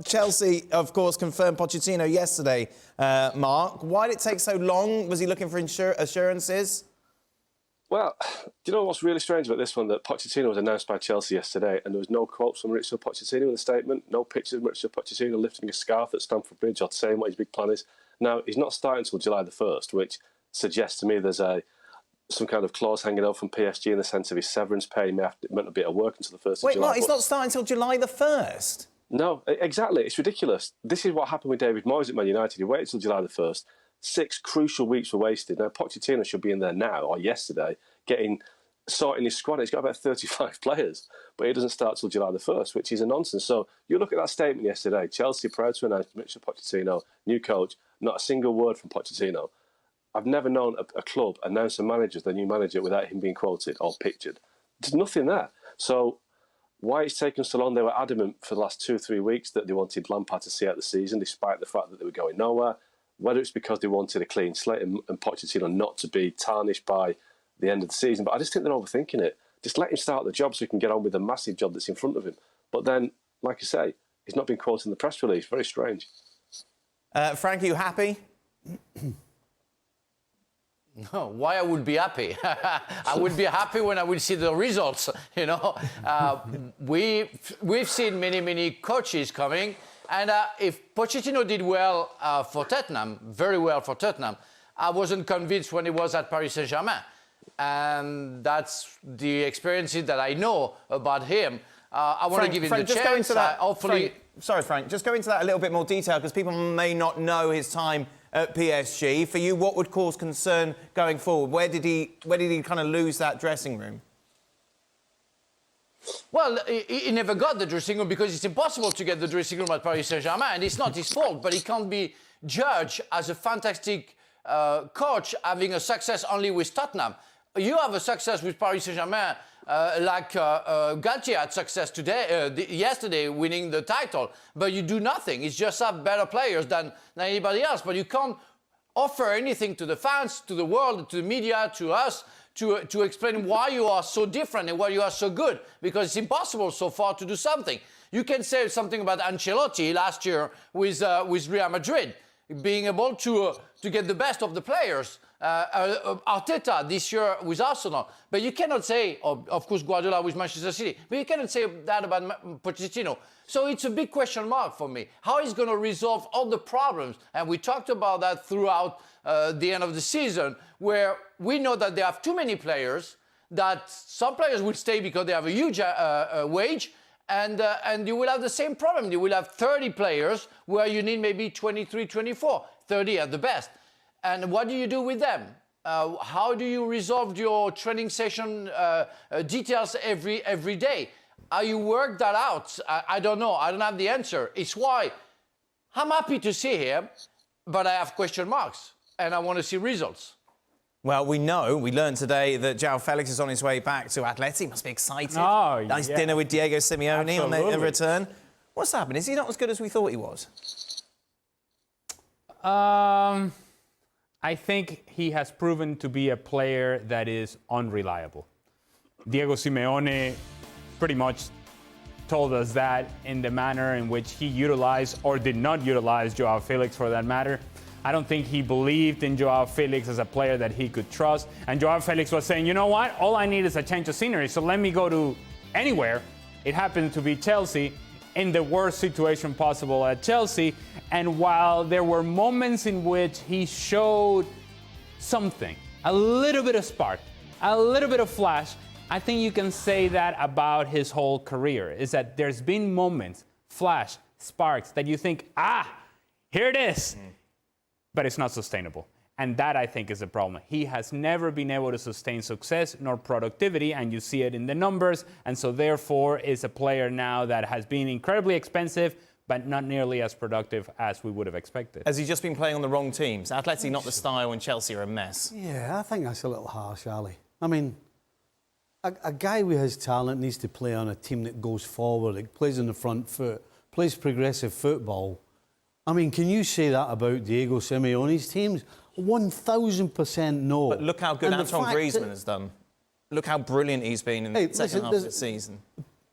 Chelsea, of course, confirmed Pochettino yesterday, Mark. Why did it take so long? Was he looking for assurances? Well, do you know what's really strange about this one? That Pochettino was announced by Chelsea yesterday, and there was no quotes from Mauricio Pochettino in the statement, no pictures of Mauricio Pochettino lifting a scarf at Stamford Bridge or saying what his big plan is. Now, he's not starting until July the 1st, which suggests to me there's some kind of clause hanging out from PSG in the sense of his severance pay. He may have to, meant to be at work until the 1st of July. Wait, Mark, he's not starting until July the 1st? No, exactly. It's ridiculous. This is what happened with David Moyes at Man United. He waited until July the 1st. 6 crucial weeks were wasted. Now, Pochettino should be in there now, or yesterday, sorting his squad. He's got about 35 players, but he doesn't start till July the 1st, which is a nonsense. So you look at that statement yesterday, Chelsea proud to announce Mauricio Pochettino, new coach, not a single word from Pochettino. I've never known a club announce a manager, the new manager, without him being quoted or pictured. There's nothing there. So why it's taken so long? They were adamant for the last 2 or 3 weeks that they wanted Lampard to see out the season, despite the fact that they were going nowhere. Whether it's because they wanted a clean slate and Pochettino not to be tarnished by the end of the season. But I just think they're overthinking it. Just let him start the job so he can get on with the massive job that's in front of him. But then, like I say, he's not been quoted in the press release. Very strange. Frank, are you happy? No, why I would be happy? I would be happy when I will see the results, you know. We've seen many coaches coming, and if Pochettino did well for Tottenham, very well for Tottenham, I wasn't convinced when he was at Paris Saint-Germain. And that's the experiences that I know about him. I want to give him the chance. Go into that, hopefully... Sorry, Frank, just go into that a little bit more detail, because people may not know his time at PSG. For you, what would cause concern going forward? Where did he kind of lose that dressing room? Well, he never got the dressing room because it's impossible to get the dressing room at Paris Saint-Germain, and it's not his fault, but he can't be judged as a fantastic coach having a success only with Tottenham. You have a success with Paris Saint-Germain like Galtier had success yesterday winning the title, but you do nothing. It's just have better players than anybody else, but you can't offer anything to the fans, to the world, to the media, to us, to explain why you are so different and why you are so good, because it's impossible so far to do something. You can say something about Ancelotti last year with Real Madrid, being able to get the best of the players. Arteta this year with Arsenal, but you cannot say, of course, Guardiola with Manchester City, but you cannot say that about Pochettino. So it's a big question mark for me. How he's going to resolve all the problems? And we talked about that throughout the end of the season, where we know that they have too many players, that some players will stay because they have a huge wage, and you will have the same problem. You will have 30 players where you need maybe 23, 24, 30 at the best. And what do you do with them? How do you resolve your training session details every day? How you work that out? I don't know. I don't have the answer. It's why I'm happy to see him, but I have question marks, and I want to see results. Well, we learned today that João Felix is on his way back to Atleti. Must be excited. Oh, nice dinner with Diego Simeone on the return. What's happened? Is he not as good as we thought he was? I think he has proven to be a player that is unreliable. Diego Simeone pretty much told us that in the manner in which he utilized or did not utilize João Felix for that matter. I don't think he believed in João Felix as a player that he could trust. And João Felix was saying, you know what? All I need is a change of scenery, so let me go to anywhere. It happened to be Chelsea, in the worst situation possible at Chelsea. And while there were moments in which he showed something, a little bit of spark, a little bit of flash, I think you can say that about his whole career, is that there's been moments, flash, sparks, that you think, here it is. But it's not sustainable. And that, I think, is the problem. He has never been able to sustain success nor productivity, and you see it in the numbers. And so, therefore, is a player now that has been incredibly expensive, but not nearly as productive as we would have expected. Has he just been playing on the wrong teams? Atleti not the style, and Chelsea are a mess. Yeah, I think that's a little harsh, Ali. I mean, a guy with his talent needs to play on a team that goes forward, that plays on the front foot, plays progressive football. I mean, can you say that about Diego Simeone's teams? 1,000% no. But look how good Antoine Griezmann has done. Look how brilliant he's been in the second half of the season.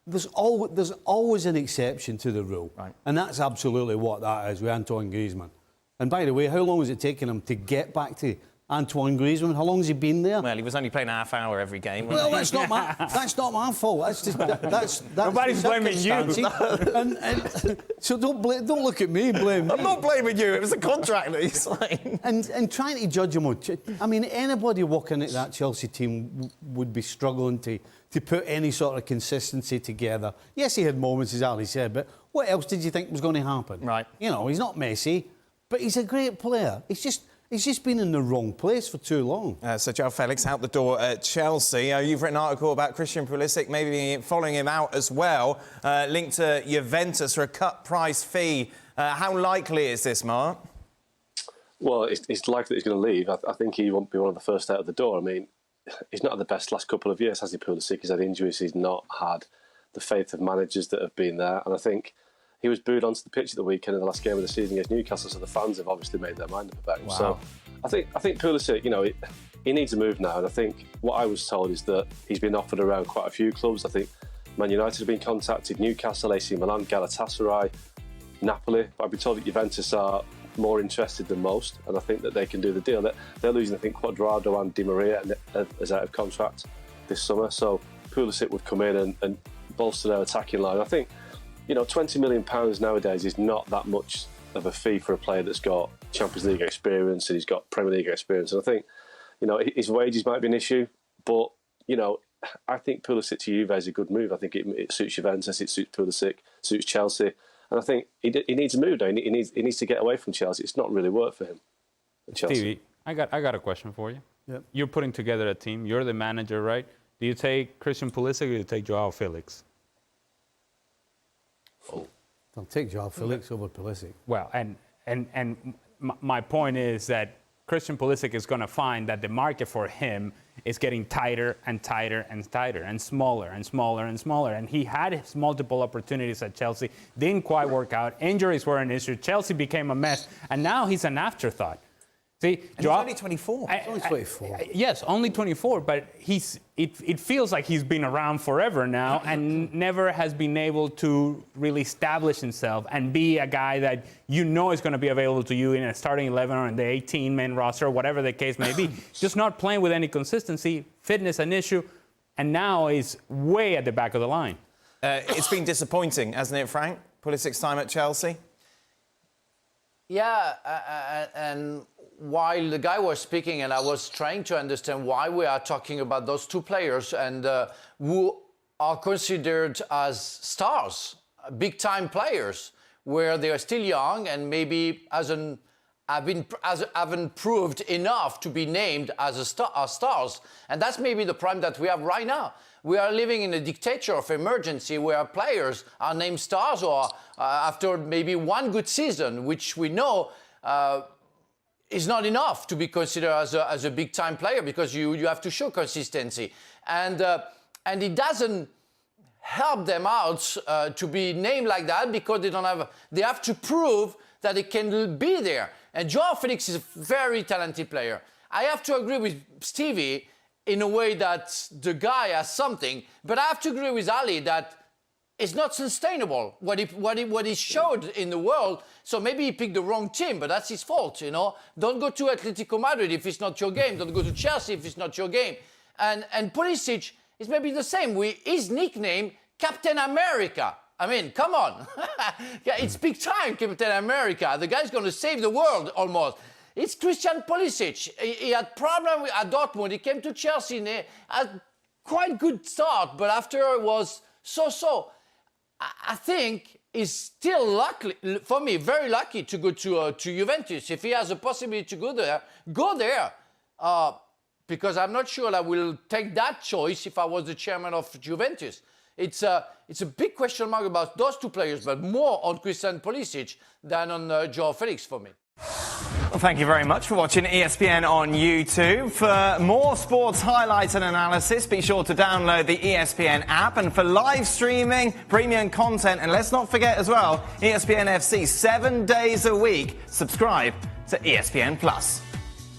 there's always an exception to the rule. Right. And that's absolutely what that is with Antoine Griezmann. And by the way, how long has it taken him to get back to Antoine Griezmann? How long has he been there? Well, he was only playing a half hour every game. Well, that's not my fault. That's just that's Nobody's blaming you. and so don't look at me and blame me. I'm not blaming you. It was a contract that he signed. And trying to judge him on... I mean, anybody working at that Chelsea team would be struggling to put any sort of consistency together. Yes, he had moments, as Ali said, but what else did you think was going to happen? Right. You know, he's not Messi, but he's a great player. He's just been in the wrong place for too long. So João Felix out the door at Chelsea. You've written an article about Christian Pulisic, maybe following him out as well, linked to Juventus for a cut price fee. How likely is this, Mark? Well, it's likely that he's going to leave. I think he won't be one of the first out of the door. I mean, he's not had the best last couple of years, has he, Pulisic? He's had injuries. He's not had the faith of managers that have been there. And I think he was booed onto the pitch at the weekend in the last game of the season against Newcastle, so the fans have obviously made their mind up about him. Wow. So I think Pulisic, you know, he needs a move now. And I think what I was told is that he's been offered around quite a few clubs. I think Man United have been contacted, Newcastle, AC Milan, Galatasaray, Napoli. But I've been told that Juventus are more interested than most, and I think that they can do the deal. They're losing, I think, Cuadrado and Di Maria as out of contract this summer. So Pulisic would come in and bolster their attacking line. I think, you know, £20 million nowadays is not that much of a fee for a player that's got Champions League experience and he's got Premier League experience. And I think, you know, his wages might be an issue, but, you know, I think Pulisic to Juve is a good move. I think it suits Juventus, it suits Pulisic, suits Chelsea. And I think he needs a move now. He needs to get away from Chelsea. It's not really worked for him at Chelsea. Stevie, I got a question for you. Yep. You're putting together a team. You're the manager, right? Do you take Christian Pulisic or do you take João Felix? I'll take João Felix over Pulisic. Well, and my point is that Christian Pulisic is going to find that the market for him is getting tighter and tighter and tighter and smaller and smaller and smaller. And he had his multiple opportunities at Chelsea, didn't quite work out. Injuries were an issue. Chelsea became a mess. And now he's an afterthought. See, He's only 24. He's only 24. Yes, only 24, but it feels like he's been around forever now and never has been able to really establish himself and be a guy that you know is going to be available to you in a starting 11 or in the 18-man roster, whatever the case may be. Just not playing with any consistency, fitness an issue, and now is way at the back of the line. It's been disappointing, hasn't it, Frank? Pulisic's time at Chelsea? Yeah, and while the guy was speaking and I was trying to understand why we are talking about those two players and who are considered as stars, big-time players, where they are still young and maybe haven't proved enough to be named as stars. And that's maybe the problem that we have right now. We are living in a dictator of emergency where players are named stars or after maybe one good season, which we know is not enough to be considered as a big-time player because you have to show consistency. And it doesn't help them out to be named like that because they have to prove that they can be there. And João Felix is a very talented player. I have to agree with Stevie in a way that the guy has something, but I have to agree with Ali that it's not sustainable what he showed in the world. So maybe he picked the wrong team, but that's his fault, you know. Don't go to Atletico Madrid if it's not your game. Don't go to Chelsea if it's not your game. And Pulisic is maybe the same. His nickname, Captain America. I mean, come on. Yeah, it's big time, Captain America. The guy's going to save the world almost. It's Christian Pulisic. He had problems at Dortmund. He came to Chelsea and he had quite good start, but after it was so-so. I think he's still lucky, for me, very lucky to go to Juventus. If he has a possibility to go there, go there. Because I'm not sure I will take that choice if I was the chairman of Juventus. It's a big question mark about those two players, but more on Christian Pulisic than on João Felix for me. Well, thank you very much for watching ESPN on YouTube. For more sports highlights and analysis, be sure to download the ESPN app. And for live streaming, premium content, and let's not forget as well, ESPN FC 7 days a week. Subscribe to ESPN+.